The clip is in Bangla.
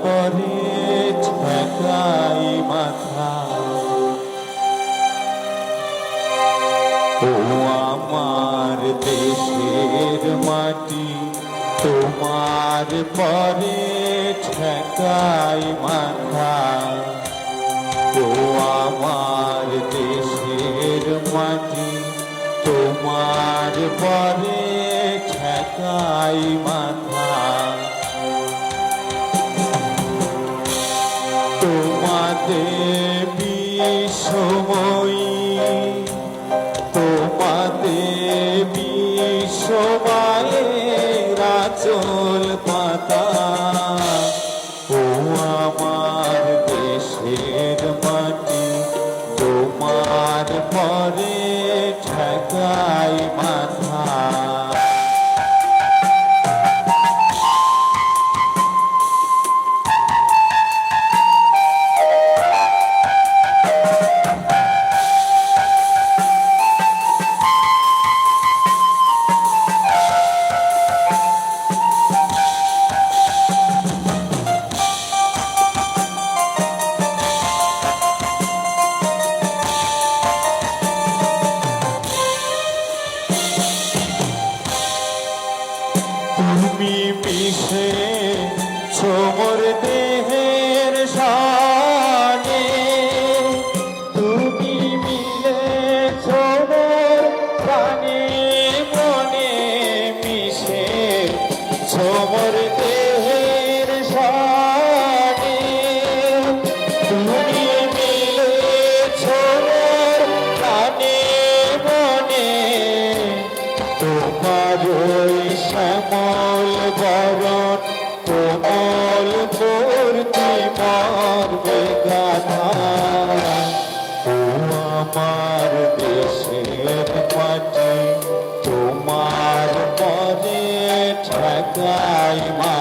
পরে ঠেকাই মাথা। ও আমার দেশের মাটি, তোমার পরে ঠেকাই মাথা। ও আমার দেশের মাটি, তোমার পরে ঠেকাই মাথা। তোমাদের বিষময়ী, তোমাদের বিষময়ের আঁচল পাতা। ও আমার দেশের মাটি, তোমার পরে ঠেকাই মাথা। তুমি মিশে ছোমর দেহের সানে, তুমি মিলে ছোমর প্রাণে মনে মিশে ছোমর দেহের সানে। তুমি মিলে ছোমর প্রাণে মনে, তোমার শ্যামল বরণ কোমল মূর্তি মর্মে গাথা। ও আমার দেশের মাটি, তোমার পরে ঠেকাই মাথা।